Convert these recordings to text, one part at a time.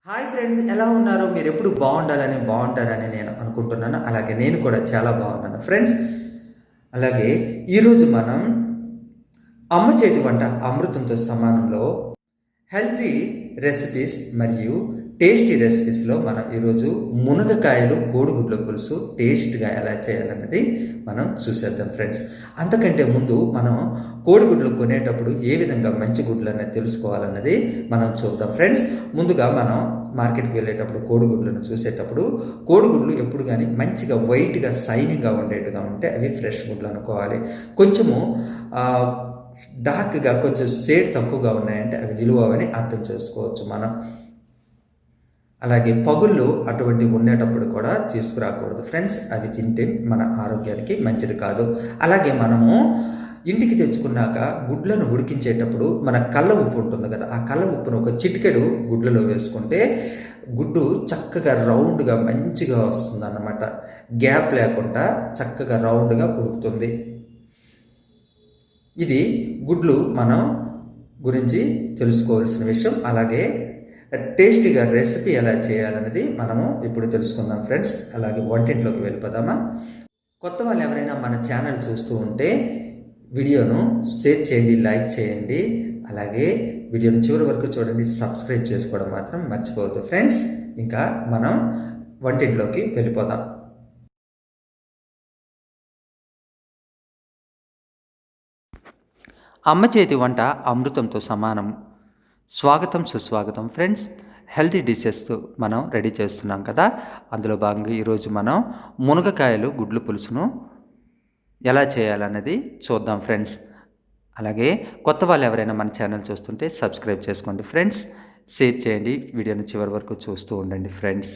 Hi friends, ఎలా ఉన్నారు? మీరు ఎప్పుడు బాగుంటారని నేను అనుకుంటున్నాను. అలాగే నేను కూడా చాలా బాగున్నాను ఫ్రెండ్స్. అలాగే ఈరోజు మనం అమ్మ చేతి వంట అమృతంతో సమానంలో హెల్తీ రెసిపీస్ మరియు టేస్టీ రెసిపీస్లో మనం ఈరోజు మునగకాయలు కోడిగుడ్ల పులుసు టేస్ట్గా ఎలా చేయాలన్నది మనం చూసేద్దాం ఫ్రెండ్స్. అంతకంటే ముందు మనం కోడిగుడ్లు కొనేటప్పుడు ఏ విధంగా మంచి గుడ్లు అనేది తెలుసుకోవాలన్నది మనం చూద్దాం ఫ్రెండ్స్. ముందుగా మనం మార్కెట్కి వెళ్ళేటప్పుడు కోడిగుడ్లను చూసేటప్పుడు కోడిగుడ్లు ఎప్పుడు కానీ మంచిగా వైట్గా షైనింగ్గా ఉండేట్టుగా ఉంటే అవి ఫ్రెష్ గుడ్లు అనుకోవాలి. కొంచెము డార్క్గా కొంచెం షేడ్ తక్కువగా ఉన్నాయంటే అవి నిలువని అర్థం చేసుకోవచ్చు మనం. అలాగే పగుళ్ళు అటువంటి ఉండేటప్పుడు కూడా తీసుకురాకూడదు ఫ్రెండ్స్. అవి తింటే మన ఆరోగ్యానికి మంచిది కాదు. అలాగే మనము ఇంటికి తెచ్చుకున్నాక గుడ్లను ఉడికించేటప్పుడు మన కళ్ళ ఉప్పు ఉంటుంది కదా, ఆ కళ్ళ ఉప్పును ఒక చిటికెడు గుడ్లలో వేసుకుంటే గుడ్డు చక్కగా రౌండ్గా మంచిగా వస్తుంది అన్నమాట. గ్యాప్ లేకుండా చక్కగా రౌండ్గా ఉడుకుతుంది. ఇది గుడ్లు మనం గురించి తెలుసుకోవాల్సిన విషయం. అలాగే టేస్టీగా రెసిపీ ఎలా చేయాలనేది మనము ఇప్పుడు తెలుసుకుందాం ఫ్రెండ్స్. అలాగే వంటింట్లోకి వెళ్ళిపోదామా? కొత్త వాళ్ళు ఎవరైనా మన ఛానల్ చూస్తూ ఉంటే వీడియోను షేర్ చేయండి, లైక్ చేయండి. అలాగే వీడియోను చివరి వరకు చూడండి, సబ్స్క్రైబ్ చేసుకోవడం మాత్రం మర్చిపోవద్దు ఫ్రెండ్స్. ఇంకా మనం వంటింట్లోకి వెళ్ళిపోదాం. అమ్మ చేతి వంట అమృతంతో సమానం. స్వాగతం సుస్వాగతం ఫ్రెండ్స్. హెల్తీ డిషెస్ మనం రెడీ చేస్తున్నాం కదా, అందులో భాగంగా ఈరోజు మనం మునగకాయలు గుడ్లు పులుసును ఎలా చేయాలన్నది చూద్దాం ఫ్రెండ్స్. అలాగే కొత్త వాళ్ళు ఎవరైనా మన ఛానల్ చూస్తుంటే సబ్స్క్రైబ్ చేసుకోండి ఫ్రెండ్స్. షేర్ చేయండి, వీడియోని చివరి వరకు చూస్తూ ఉండండి ఫ్రెండ్స్.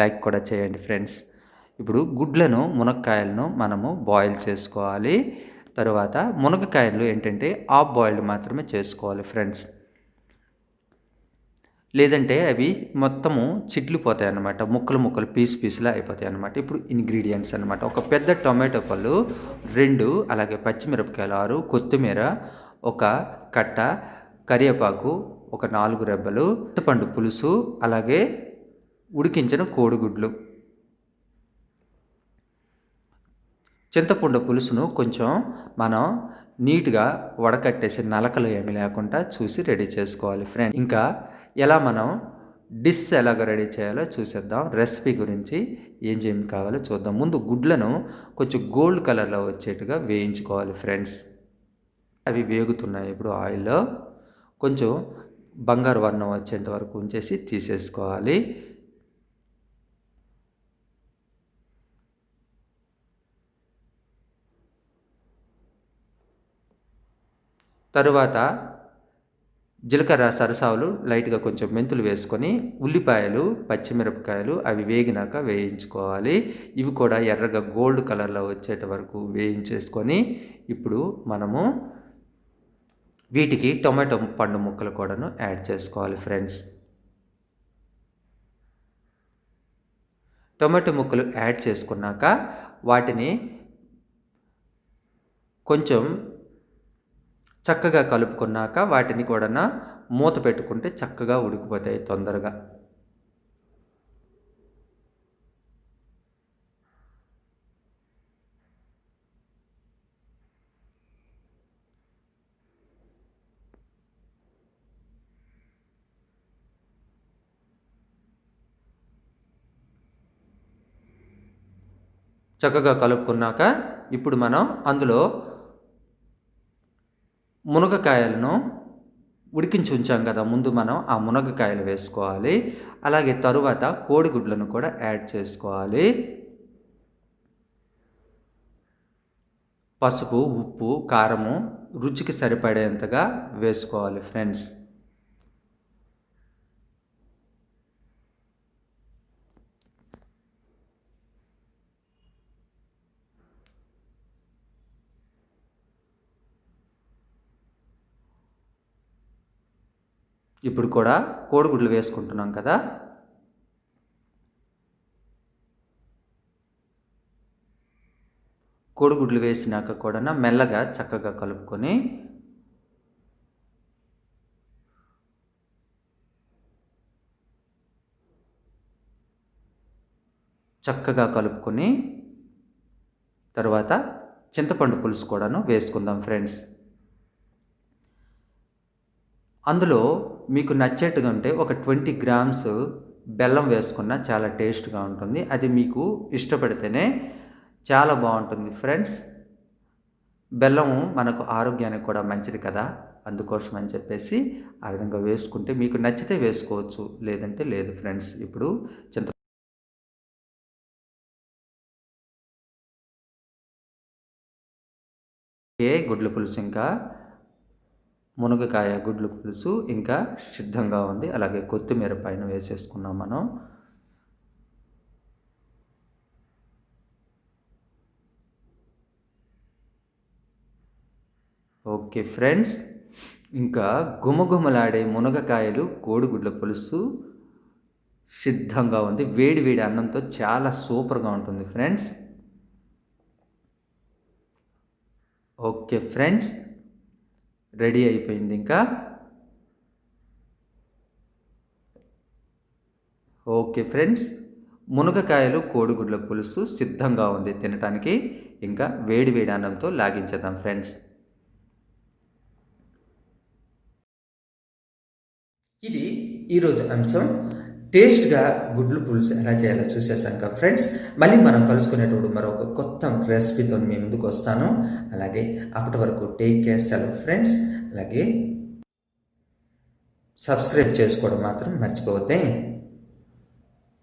లైక్ కూడా చేయండి ఫ్రెండ్స్. ఇప్పుడు గుడ్లను మునక్కాయలను మనము బాయిల్ చేసుకోవాలి. తరువాత మునగకాయలు ఏంటంటే హాఫ్ బాయిల్డ్ మాత్రమే చేసుకోవాలి ఫ్రెండ్స్. లేదంటే అవి మొత్తము చిట్లిపోతాయి అన్నమాట, ముక్కలు పీసులా అయిపోతాయి అన్నమాట. ఇప్పుడు ఇంగ్రీడియంట్స్ అన్నమాట: ఒక పెద్ద టొమాటో పళ్ళు 2, అలాగే పచ్చిమిరపకాయలు 6, కొత్తిమీర ఒక కట్ట, కరివేపాకు ఒక 4 రెబ్బలు, చింతపండు పులుసు, అలాగే ఉడికించిన కోడిగుడ్లు. చింతపండు పులుసును కొంచెం మనం నీట్గా వడకట్టేసి నలకలు ఏమీ లేకుండా చూసి రెడీ చేసుకోవాలి ఫ్రెండ్. ఇంకా ఎలా మనం డిష్ ఎలాగ రెడీ చేయాలో చూసేద్దాం. రెసిపీ గురించి ఏం కావాలో చూద్దాం. ముందు గుడ్లను కొంచెం గోల్డ్ కలర్లో వచ్చేట్టుగా వేయించుకోవాలి ఫ్రెండ్స్. అవి వేగుతున్నాయి. ఇప్పుడు ఆయిల్లో కొంచెం బంగారు వర్ణం వచ్చేంత వరకు ఉంచేసి తీసేసుకోవాలి. తరువాత జీలకర్ర, సరసావులు, లైట్గా కొంచెం మెంతులు వేసుకొని ఉల్లిపాయలు, పచ్చిమిరపకాయలు అవి వేగినాక వేయించుకోవాలి. ఇవి కూడా ఎర్రగా గోల్డ్ కలర్లో వచ్చేట వరకు వేయించేసుకొని ఇప్పుడు మనము వీటికి టొమాటో పండు ముక్కలు కూడాను యాడ్ చేసుకోవాలి ఫ్రెండ్స్. టొమాటో ముక్కలు యాడ్ చేసుకున్నాక వాటిని కొంచెం చక్కగా కలుపుకున్నాక వాటిని కూడా మూత పెట్టుకుంటే చక్కగా ఉడికిపోతాయి తొందరగా. చక్కగా కలుపుకున్నాక ఇప్పుడు మనం అందులో మునగకాయలను ఉడికించి ఉంచాం కదా ముందు, మనం ఆ మునగకాయలు వేసుకోవాలి. అలాగే తరువాత కోడిగుడ్లను కూడా యాడ్ చేసుకోవాలి. పసుపు, ఉప్పు, కారము రుచికి సరిపడేంతగా వేసుకోవాలి ఫ్రెండ్స్. ఇప్పుడు కూడా కోడిగుడ్లు వేసుకుంటున్నాం కదా, కోడిగుడ్లు వేసినాక కూడా మెల్లగా చక్కగా కలుపుకొని చక్కగా కలుపుకొని తర్వాత చింతపండు పులుసు కూడాను వేసుకుందాం ఫ్రెండ్స్. అందులో మీకు నచ్చేట్టుగా ఉంటే ఒక 20 గ్రామ్స్ బెల్లం వేసుకున్నా చాలా టేస్ట్గా ఉంటుంది. అది మీకు ఇష్టపడితేనే చాలా బాగుంటుంది ఫ్రెండ్స్. బెల్లం మనకు ఆరోగ్యానికి కూడా మంచిది కదా, అందుకోసం అని చెప్పేసి ఆ విధంగా వేసుకుంటే మీకు నచ్చితే వేసుకోవచ్చు, లేదంటే లేదు ఫ్రెండ్స్. ఇప్పుడు గుడ్ల పులుసు ఇంకా మునగకాయ గుడ్ల పులుసు ఇంకా సిద్ధంగా ఉంది. అలాగే కొత్తిమీర పైన వేసేసుకున్నాం మనం. ఓకే ఫ్రెండ్స్, ఇంకా గుమగుమలాడే మునగకాయలు కోడిగుడ్ల పులుసు సిద్ధంగా ఉంది. వేడి వేడి అన్నంతో చాలా సూపర్గా ఉంటుంది ఫ్రెండ్స్. ఓకే ఫ్రెండ్స్, రెడీ అయిపోయింది. ఇంకా ఓకే ఫ్రెండ్స్, మునగకాయలు కోడిగుడ్ల పులుసు సిద్ధంగా ఉంది తినటానికి. ఇంకా వేడి వేడి అన్నంతో లాగించేద్దాం ఫ్రెండ్స్. ఇది ఈరోజు అంశం. టేస్ట్గా గుడ్లు పులుసు ఎలా చేయాలో చూసేసాం కదా ఫ్రెండ్స్. మళ్ళీ మనం కలుసుకునేటప్పుడు మరొక కొత్త రెసిపీతో మీ ముందుకు వస్తాను. అలాగే అప్పటి వరకు టేక్ కేర్, సెలవు ఫ్రెండ్స్. అలాగే సబ్స్క్రైబ్ చేసుకోవడం మాత్రం మర్చిపోవద్దే.